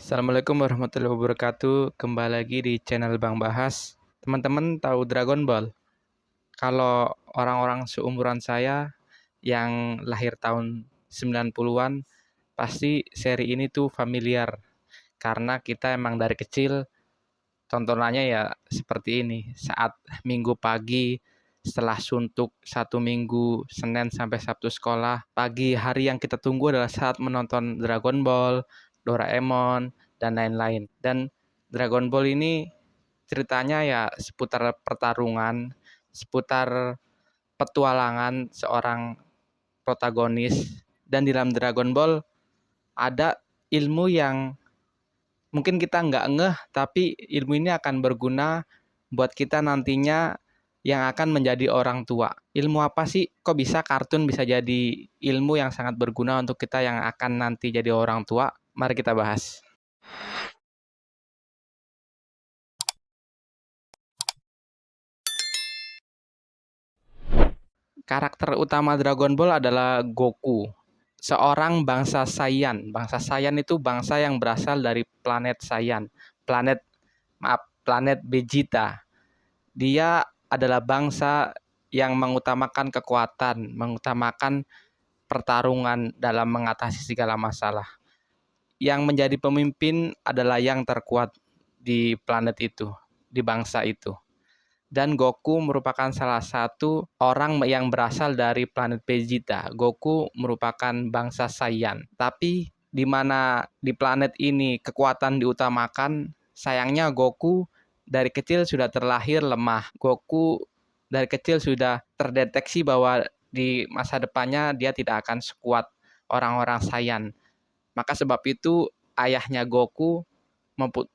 Assalamualaikum warahmatullahi wabarakatuh. Kembali lagi di channel Bang Bahas. Teman-teman tahu Dragon Ball? Kalau orang-orang seumuran saya yang lahir tahun 90-an, pasti seri ini tuh familiar. Karena kita emang dari kecil tontonannya ya seperti ini. Saat minggu pagi, setelah suntuk 1 minggu, Senin sampai Sabtu sekolah, pagi hari yang kita tunggu adalah saat menonton Dragon Ball, Doraemon, dan lain-lain. Dan Dragon Ball ini ceritanya ya seputar pertarungan, seputar petualangan seorang protagonis. Dan di dalam Dragon Ball ada ilmu yang mungkin kita nggak ngeh, tapi ilmu ini akan berguna buat kita nantinya yang akan menjadi orang tua. Ilmu apa sih? Kok bisa kartun bisa jadi ilmu yang sangat berguna untuk kita yang akan nanti jadi orang tua? Mari kita bahas. Karakter utama Dragon Ball adalah Goku, seorang bangsa Saiyan. Bangsa Saiyan itu bangsa yang berasal dari planet Saiyan, planet Vegeta. Dia adalah bangsa yang mengutamakan kekuatan, mengutamakan pertarungan dalam mengatasi segala masalah. Yang menjadi pemimpin adalah yang terkuat di planet itu, di bangsa itu. Dan Goku merupakan salah satu orang yang berasal dari planet Vegeta. Goku merupakan bangsa Saiyan. Tapi di mana di planet ini kekuatan diutamakan, sayangnya Goku dari kecil sudah terlahir lemah. Goku dari kecil sudah terdeteksi bahwa di masa depannya dia tidak akan sekuat orang-orang Saiyan. Maka sebab itu ayahnya Goku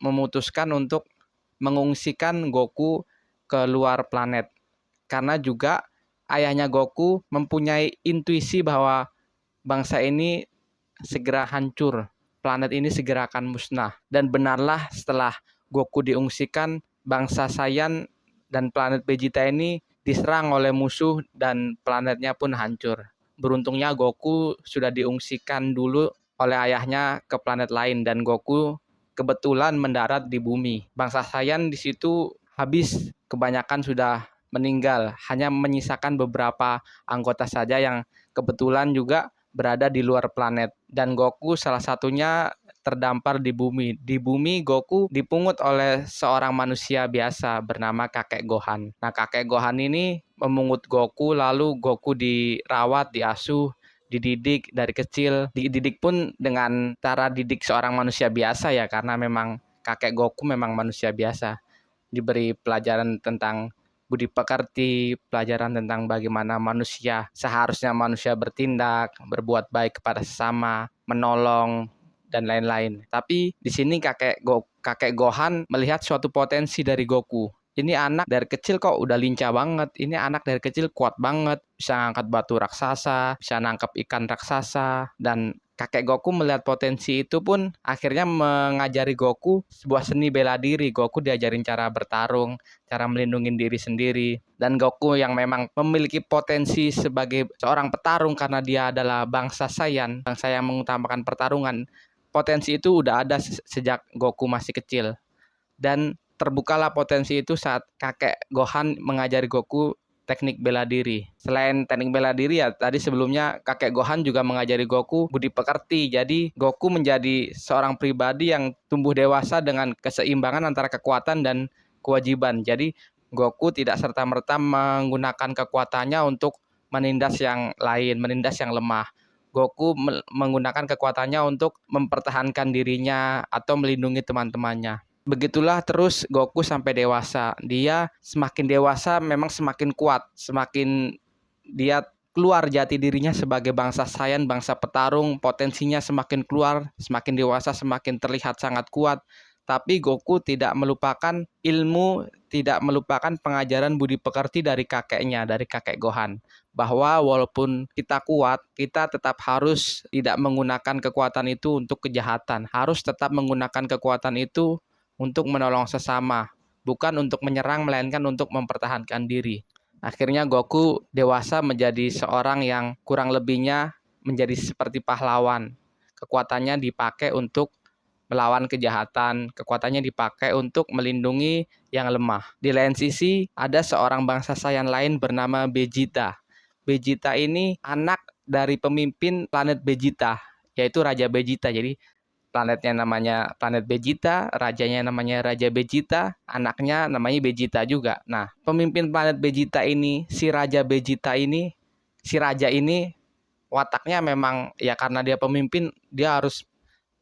memutuskan untuk mengungsikan Goku ke luar planet. Karena juga ayahnya Goku mempunyai intuisi bahwa bangsa ini segera hancur, planet ini segera akan musnah. Dan benarlah setelah Goku diungsikan, bangsa Saiyan dan planet Vegeta ini diserang oleh musuh dan planetnya pun hancur. Beruntungnya Goku sudah diungsikan dulu oleh ayahnya ke planet lain dan Goku kebetulan mendarat di bumi. Bangsa Saiyan di situ habis, kebanyakan sudah meninggal, hanya menyisakan beberapa anggota saja yang kebetulan juga berada di luar planet. Dan Goku salah satunya terdampar di bumi. Di bumi Goku dipungut oleh seorang manusia biasa bernama kakek Gohan. Nah, kakek Gohan ini memungut Goku, lalu Goku dirawat, diasuh, dididik dari kecil. Dididik pun dengan cara didik seorang manusia biasa ya, karena memang kakek Goku memang manusia biasa. Diberi pelajaran tentang budi pekerti, pelajaran tentang bagaimana seharusnya manusia bertindak, berbuat baik kepada sesama, menolong, dan lain-lain. Tapi di sini kakek Gohan melihat suatu potensi dari Goku. Ini anak dari kecil kok udah lincah banget. Ini anak dari kecil kuat banget. Bisa ngangkat batu raksasa, bisa nangkep ikan raksasa. Dan kakek Goku melihat potensi itu pun akhirnya mengajari Goku sebuah seni bela diri. Goku diajarin cara bertarung, cara melindungi diri sendiri. Dan Goku yang memang memiliki potensi sebagai seorang petarung karena dia adalah bangsa Saiyan, bangsa yang mengutamakan pertarungan. Potensi itu udah ada sejak Goku masih kecil. Dan terbukalah potensi itu saat kakek Gohan mengajari Goku teknik bela diri. Selain teknik bela diri ya tadi sebelumnya kakek Gohan juga mengajari Goku budi pekerti. Jadi Goku menjadi seorang pribadi yang tumbuh dewasa dengan keseimbangan antara kekuatan dan kewajiban. Jadi Goku tidak serta-merta menggunakan kekuatannya untuk menindas yang lain, menindas yang lemah. Goku menggunakan kekuatannya untuk mempertahankan dirinya atau melindungi teman-temannya. Begitulah terus Goku sampai dewasa. Dia semakin dewasa memang semakin kuat, semakin dia keluar jati dirinya sebagai bangsa Saiyan, bangsa petarung, potensinya semakin keluar, semakin dewasa semakin terlihat sangat kuat. Tapi Goku tidak melupakan ilmu, tidak melupakan pengajaran budi pekerti dari kakeknya, dari kakek Gohan. Bahwa walaupun kita kuat, kita tetap harus tidak menggunakan kekuatan itu untuk kejahatan. Harus tetap menggunakan kekuatan itu untuk menolong sesama, bukan untuk menyerang melainkan untuk mempertahankan diri. Akhirnya Goku dewasa menjadi seorang yang kurang lebihnya menjadi seperti pahlawan. Kekuatannya dipakai untuk melawan kejahatan. Kekuatannya dipakai untuk melindungi yang lemah. Di lain sisi, ada seorang bangsa Saiyan lain bernama Vegeta. Vegeta ini anak dari pemimpin planet Vegeta, yaitu Raja Vegeta. Jadi planetnya namanya planet Vegeta, rajanya namanya Raja Vegeta, anaknya namanya Vegeta juga. Nah, pemimpin planet Vegeta ini, si Raja Vegeta ini, si raja ini wataknya memang ya karena dia pemimpin, dia harus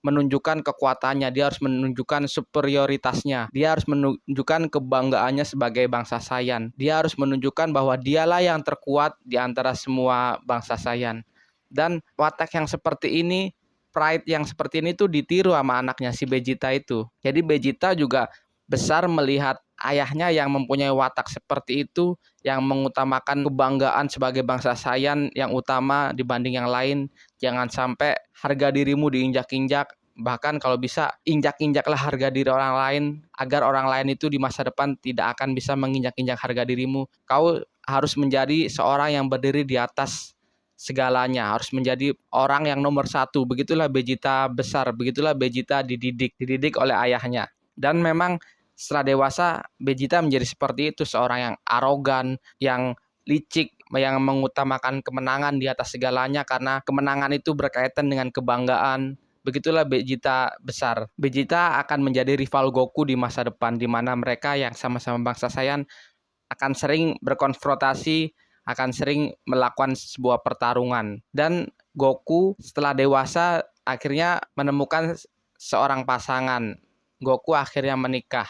menunjukkan kekuatannya, dia harus menunjukkan superioritasnya, dia harus menunjukkan kebanggaannya sebagai bangsa Saiyan. Dia harus menunjukkan bahwa dialah yang terkuat di antara semua bangsa Saiyan. Dan watak yang seperti ini, pride yang seperti ini tuh ditiru sama anaknya si Vegeta itu. Jadi Vegeta juga besar melihat ayahnya yang mempunyai watak seperti itu, yang mengutamakan kebanggaan sebagai bangsa Saiyan yang utama dibanding yang lain. Jangan sampai harga dirimu diinjak-injak, bahkan kalau bisa injak-injaklah harga diri orang lain, agar orang lain itu di masa depan tidak akan bisa menginjak-injak harga dirimu. Kau harus menjadi seorang yang berdiri di atas segalanya, harus menjadi orang yang nomor satu. Begitulah Vegeta besar, begitulah Vegeta dididik oleh ayahnya. Dan memang setelah dewasa, Vegeta menjadi seperti itu, seorang yang arogan, yang licik, yang mengutamakan kemenangan di atas segalanya karena kemenangan itu berkaitan dengan kebanggaan. Begitulah Vegeta besar. Vegeta akan menjadi rival Goku di masa depan, di mana mereka yang sama-sama bangsa Saiyan akan sering berkonfrontasi, akan sering melakukan sebuah pertarungan. Dan Goku setelah dewasa akhirnya menemukan seorang pasangan. Goku akhirnya menikah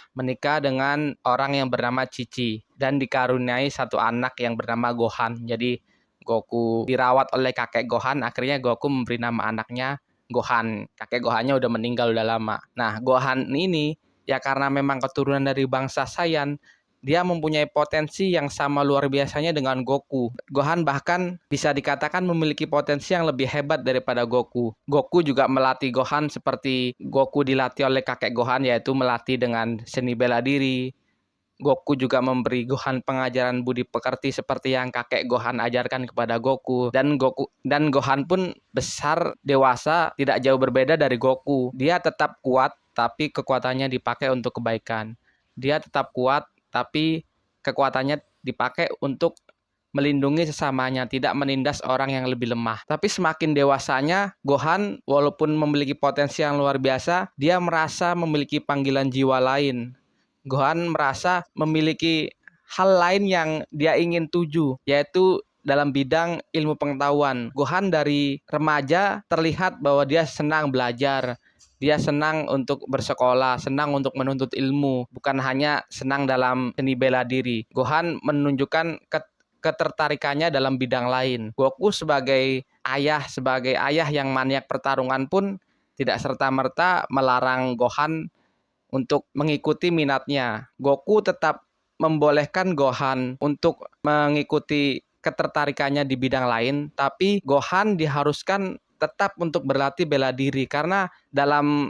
dengan orang yang bernama Cici dan dikaruniai satu anak yang bernama Gohan. Jadi Goku dirawat oleh kakek Gohan, akhirnya Goku memberi nama anaknya Gohan. Kakek Gohannya udah meninggal udah lama. Nah, Gohan ini ya karena memang keturunan dari bangsa Saiyan, dia mempunyai potensi yang sama luar biasanya dengan Goku. Gohan bahkan bisa dikatakan memiliki potensi yang lebih hebat daripada Goku. Goku juga melatih Gohan seperti Goku dilatih oleh kakek Gohan, yaitu melatih dengan seni bela diri. Goku juga memberi Gohan pengajaran budi pekerti seperti yang kakek Gohan ajarkan kepada Goku. Dan Gohan pun besar dewasa tidak jauh berbeda dari Goku. Dia tetap kuat tapi kekuatannya dipakai untuk kebaikan. Dia tetap kuat tapi kekuatannya dipakai untuk melindungi sesamanya, tidak menindas orang yang lebih lemah. Tapi semakin dewasanya, Gohan walaupun memiliki potensi yang luar biasa, dia merasa memiliki panggilan jiwa lain. Gohan merasa memiliki hal lain yang dia ingin tuju, yaitu dalam bidang ilmu pengetahuan. Gohan dari remaja terlihat bahwa dia senang belajar, dia senang untuk bersekolah, senang untuk menuntut ilmu, bukan hanya senang dalam seni bela diri. Gohan menunjukkan ketertarikannya dalam bidang lain. Goku sebagai ayah yang maniak pertarungan pun tidak serta-merta melarang Gohan untuk mengikuti minatnya. Goku tetap membolehkan Gohan untuk mengikuti ketertarikannya di bidang lain, tapi Gohan diharuskan tetap untuk berlatih bela diri karena dalam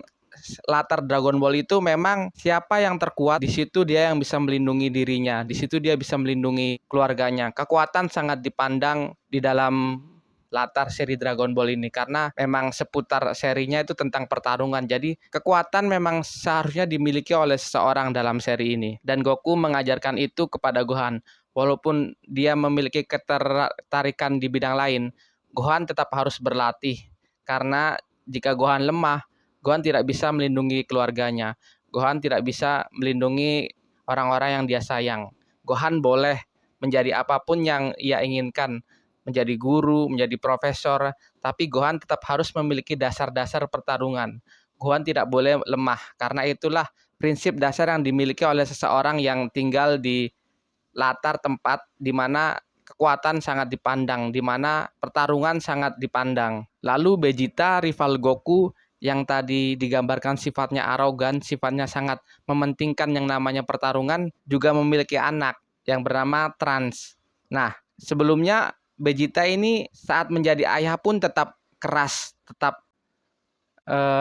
latar Dragon Ball itu memang siapa yang terkuat di situ dia yang bisa melindungi dirinya, di situ dia bisa melindungi keluarganya. Kekuatan sangat dipandang di dalam latar seri Dragon Ball ini karena memang seputar serinya itu tentang pertarungan. Jadi kekuatan memang seharusnya dimiliki oleh seseorang dalam seri ini. Dan Goku mengajarkan itu kepada Gohan. Walaupun dia memiliki ketertarikan di bidang lain, Gohan tetap harus berlatih. Karena jika Gohan lemah, Gohan tidak bisa melindungi keluarganya. Gohan tidak bisa melindungi orang-orang yang dia sayang. Gohan boleh menjadi apapun yang ia inginkan, menjadi guru, menjadi profesor, tapi Gohan tetap harus memiliki dasar-dasar pertarungan. Gohan tidak boleh lemah, karena itulah prinsip dasar yang dimiliki oleh seseorang yang tinggal di latar tempat di mana kekuatan sangat dipandang, di mana pertarungan sangat dipandang. Lalu Vegeta, rival Goku, yang tadi digambarkan sifatnya arogan, sifatnya sangat mementingkan yang namanya pertarungan, juga memiliki anak yang bernama Trunks. Nah, sebelumnya Vegeta ini saat menjadi ayah pun tetap keras, tetap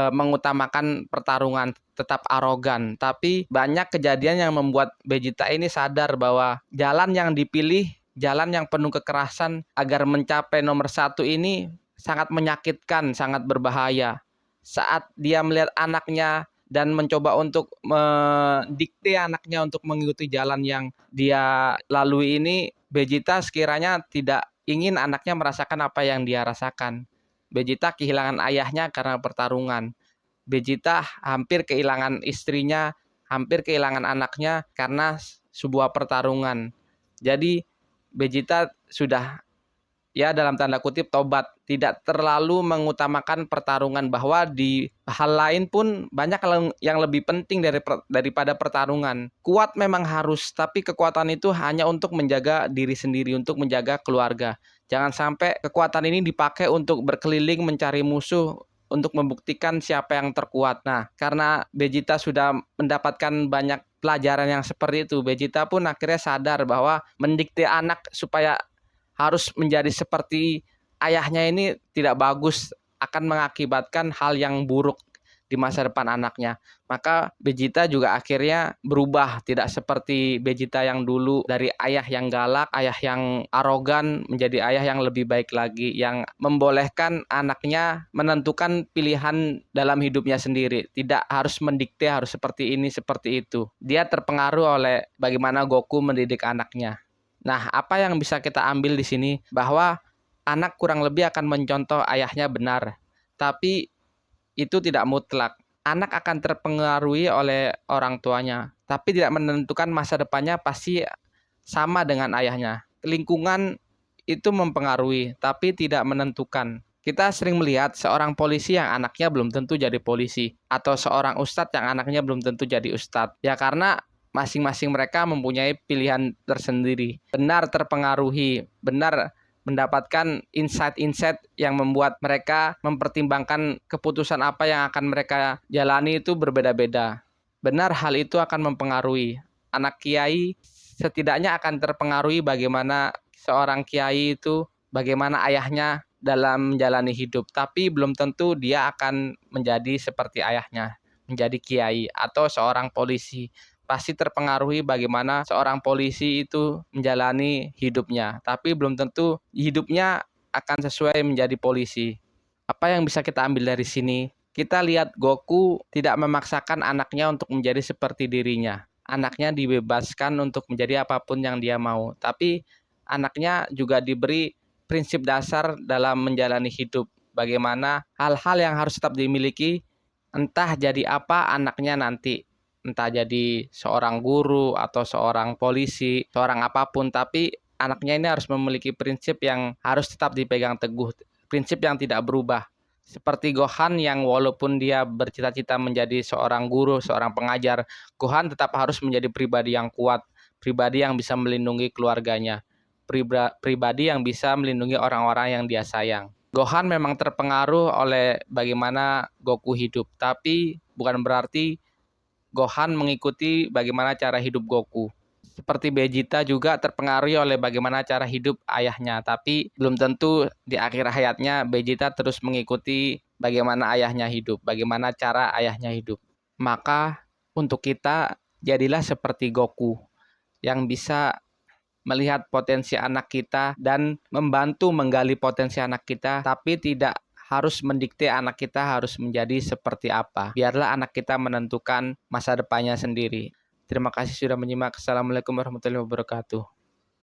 mengutamakan pertarungan, tetap arogan. Tapi banyak kejadian yang membuat Vegeta ini sadar bahwa jalan yang dipilih, jalan yang penuh kekerasan agar mencapai nomor satu ini sangat menyakitkan, sangat berbahaya. saat dia melihat anaknya dan mencoba untuk mendikte anaknya untuk mengikuti jalan yang dia lalui ini, Vegeta sekiranya tidak ingin anaknya merasakan apa yang dia rasakan. Vegeta kehilangan ayahnya karena pertarungan. Vegeta hampir kehilangan istrinya, hampir kehilangan anaknya karena sebuah pertarungan. Jadi Vegeta sudah, ya dalam tanda kutip, tobat, tidak terlalu mengutamakan pertarungan, bahwa di hal lain pun banyak yang lebih penting daripada pertarungan. Kuat memang harus, tapi kekuatan itu hanya untuk menjaga diri sendiri, untuk menjaga keluarga. Jangan sampai kekuatan ini dipakai untuk berkeliling mencari musuh, untuk membuktikan siapa yang terkuat. Nah, karena Vegeta sudah mendapatkan banyak pelajaran yang seperti itu, Vegeta pun akhirnya sadar bahwa mendikte anak supaya harus menjadi seperti ayahnya ini tidak bagus, akan mengakibatkan hal yang buruk di masa depan anaknya. Maka Vegeta juga akhirnya berubah, tidak seperti Vegeta yang dulu, dari ayah yang galak, ayah yang arogan, menjadi ayah yang lebih baik lagi, yang membolehkan anaknya menentukan pilihan dalam hidupnya sendiri, tidak harus mendikte harus seperti ini, seperti itu. Dia terpengaruh oleh bagaimana Goku mendidik anaknya. Nah, apa yang bisa kita ambil di sini? Bahwa anak kurang lebih akan mencontoh ayahnya benar, tapi itu tidak mutlak. Anak akan terpengaruhi oleh orang tuanya, tapi tidak menentukan masa depannya pasti sama dengan ayahnya. Lingkungan itu mempengaruhi, tapi tidak menentukan. Kita sering melihat seorang polisi yang anaknya belum tentu jadi polisi, atau seorang ustadz yang anaknya belum tentu jadi ustadz. Ya karena masing-masing mereka mempunyai pilihan tersendiri. Benar terpengaruhi, benar mendapatkan insight-insight yang membuat mereka mempertimbangkan keputusan apa yang akan mereka jalani itu berbeda-beda. Benar hal itu akan mempengaruhi. Anak kiai setidaknya akan terpengaruhi bagaimana seorang kiai itu, bagaimana ayahnya dalam menjalani hidup. Tapi belum tentu dia akan menjadi seperti ayahnya, menjadi kiai atau seorang polisi. Pasti terpengaruhi bagaimana seorang polisi itu menjalani hidupnya. Tapi belum tentu hidupnya akan sesuai menjadi polisi. Apa yang bisa kita ambil dari sini? Kita lihat Goku tidak memaksakan anaknya untuk menjadi seperti dirinya. Anaknya dibebaskan untuk menjadi apapun yang dia mau. Tapi anaknya juga diberi prinsip dasar dalam menjalani hidup. Bagaimana hal-hal yang harus tetap dimiliki, entah jadi apa anaknya nanti. Entah jadi seorang guru atau seorang polisi, seorang apapun. Tapi anaknya ini harus memiliki prinsip yang harus tetap dipegang teguh. Prinsip yang tidak berubah. Seperti Gohan yang walaupun dia bercita-cita menjadi seorang guru, seorang pengajar, Gohan tetap harus menjadi pribadi yang kuat, pribadi yang bisa melindungi keluarganya, pribadi yang bisa melindungi orang-orang yang dia sayang. Gohan memang terpengaruh oleh bagaimana Goku hidup, tapi bukan berarti Gohan mengikuti bagaimana cara hidup Goku. Seperti Vegeta juga terpengaruh oleh bagaimana cara hidup ayahnya, tapi belum tentu di akhir hayatnya Vegeta terus mengikuti bagaimana ayahnya hidup, bagaimana cara ayahnya hidup. Maka untuk kita, jadilah seperti Goku yang bisa melihat potensi anak kita dan membantu menggali potensi anak kita, tapi tidak harus mendikte anak kita harus menjadi seperti apa. Biarlah anak kita menentukan masa depannya sendiri. Terima kasih sudah menyimak. Assalamualaikum warahmatullahi wabarakatuh.